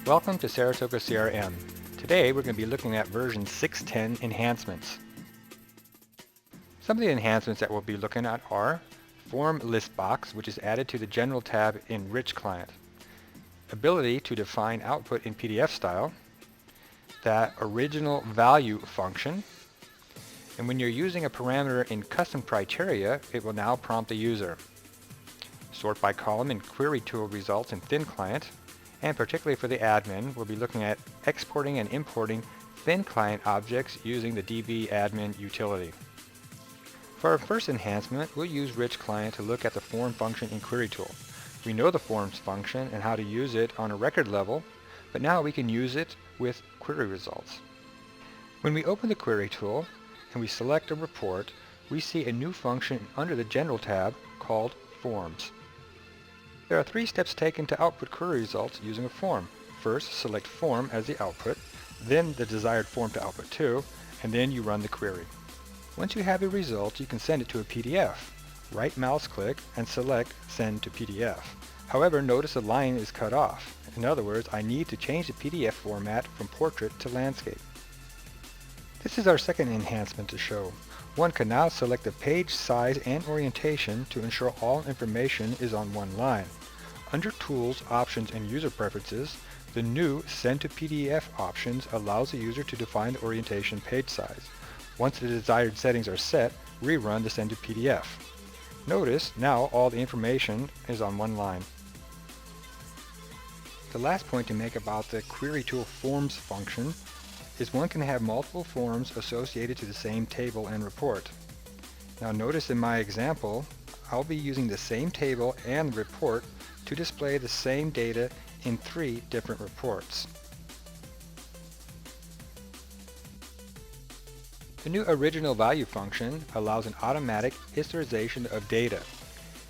Welcome to Saratoga CRM. Today we're going to be looking at version 6.10 enhancements. Some of the enhancements that we'll be looking at are Form List Box, which is added to the General tab in Rich Client, ability to define output in PDF style, that original value function, and when you're using a parameter in custom criteria, it will now prompt the user. Sort by column in query tool results in Thin Client, and particularly for the admin, we'll be looking at exporting and importing Thin Client objects using the dbadmin utility. For our first enhancement, we'll use Rich Client to look at the form function in Query Tool. We know the forms function and how to use it on a record level, but now we can use it with query results. When we open the Query Tool and we select a report, we see a new function under the General tab called Forms. There are 3 steps taken to output query results using a form. First, select Form as the output, then the desired form to output to, and then you run the query. Once you have a result, you can send it to a PDF. Right mouse click and select Send to PDF. However, notice the line is cut off. In other words, I need to change the PDF format from portrait to landscape. This is our second enhancement to show. One can now select the page size and orientation to ensure all information is on one line. Under Tools, Options, and User Preferences, the new Send to PDF options allows the user to define the orientation page size. Once the desired settings are set, rerun the Send to PDF. Notice now all the information is on one line. The last point to make about the Query Tool Forms function is one can have multiple forms associated to the same table and report. Now notice in my example, I'll be using the same table and report to display the same data in 3 different reports. The new original value function allows an automatic historization of data.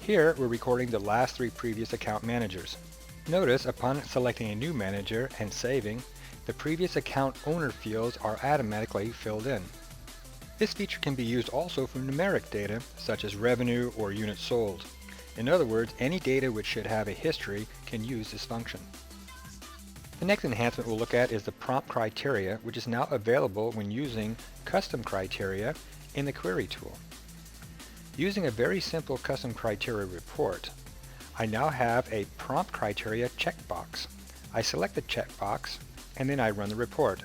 Here we're recording the last 3 previous account managers. Notice upon selecting a new manager and saving, the previous account owner fields are automatically filled in. This feature can be used also for numeric data such as revenue or units sold. In other words, any data which should have a history can use this function. The next enhancement we'll look at is the prompt criteria, which is now available when using custom criteria in the Query Tool. Using a very simple custom criteria report, I now have a prompt criteria checkbox. I select the checkbox and then I run the report.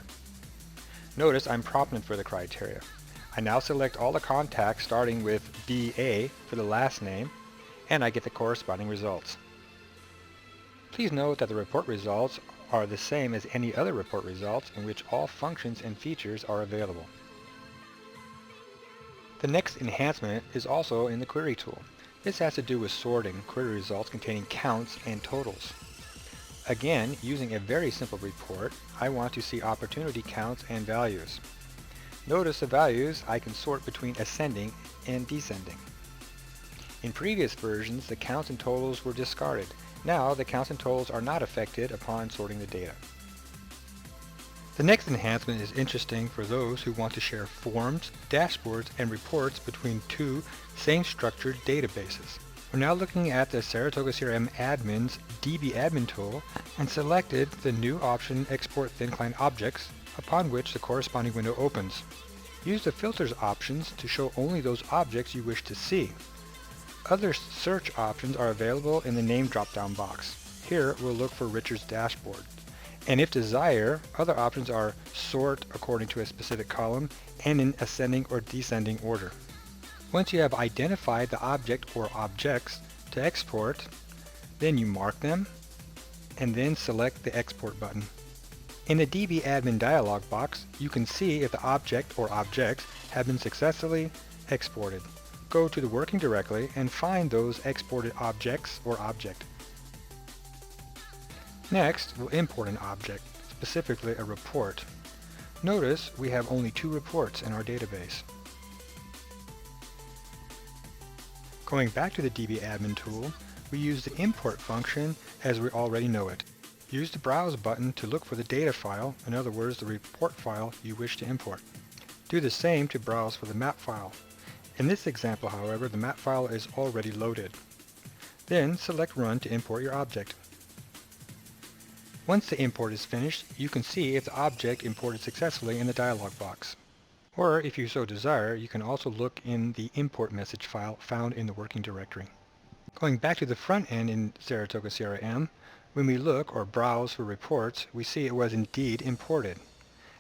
Notice I'm prompted for the criteria. I now select all the contacts starting with BA for the last name, and I get the corresponding results. Please note that the report results are the same as any other report results in which all functions and features are available. The next enhancement is also in the Query Tool. This has to do with sorting query results containing counts and totals. Again, using a very simple report, I want to see opportunity counts and values. Notice the values I can sort between ascending and descending. In previous versions, the counts and totals were discarded. Now, the counts and totals are not affected upon sorting the data. The next enhancement is interesting for those who want to share forms, dashboards, and reports between 2 same structured databases. We're now looking at the Saratoga CRM admin's dbadmin tool and selected the new option Export Thin Client Objects, upon which the corresponding window opens. Use the filters options to show only those objects you wish to see. Other search options are available in the name drop-down box. Here we'll look for Richard's dashboard. And if desired, other options are sort according to a specific column and in ascending or descending order. Once you have identified the object or objects to export, then you mark them and then select the Export button. In the dbadmin dialog box, you can see if the object or objects have been successfully exported. Go to the Working Directory and find those exported objects or object. Next, we'll import an object, specifically a report. Notice we have only 2 reports in our database. Going back to the dbadmin tool, we use the import function as we already know it. Use the Browse button to look for the data file, in other words, the report file you wish to import. Do the same to browse for the map file. In this example, however, the map file is already loaded. Then select Run to import your object. Once the import is finished, you can see if the object imported successfully in the dialog box. Or, if you so desire, you can also look in the import message file found in the working directory. Going back to the front end in Saratoga CRM, when we look or browse for reports, we see it was indeed imported.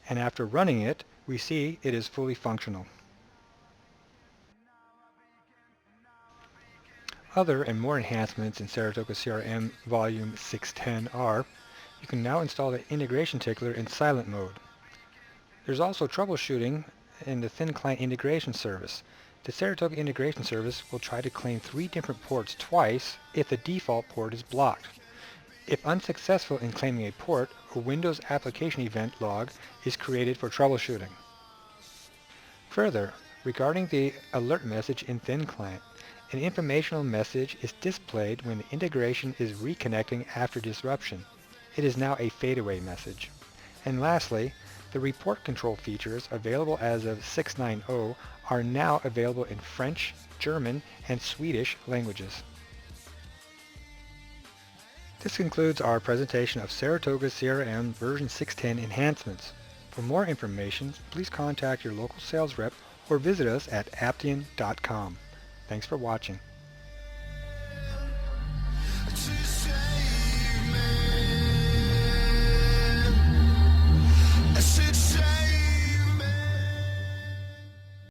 And after running it, we see it is fully functional. Other and more enhancements in Saratoga CRM Volume 610 are: you can now install the integration tickler in silent mode. There's also troubleshooting in the thin client integration service. The Saratoga integration service will try to claim 3 different ports twice if the default port is blocked. If unsuccessful in claiming a port, a Windows application event log is created for troubleshooting. Further, regarding the alert message in thin client, an informational message is displayed when the integration is reconnecting after disruption. It is now a fadeaway message. And lastly, the report control features available as of 6.9.0 are now available in French, German, and Swedish languages. This concludes our presentation of Saratoga CRM version 610 enhancements. For more information, please contact your local sales rep or visit us at aptean.com. Thanks for watching.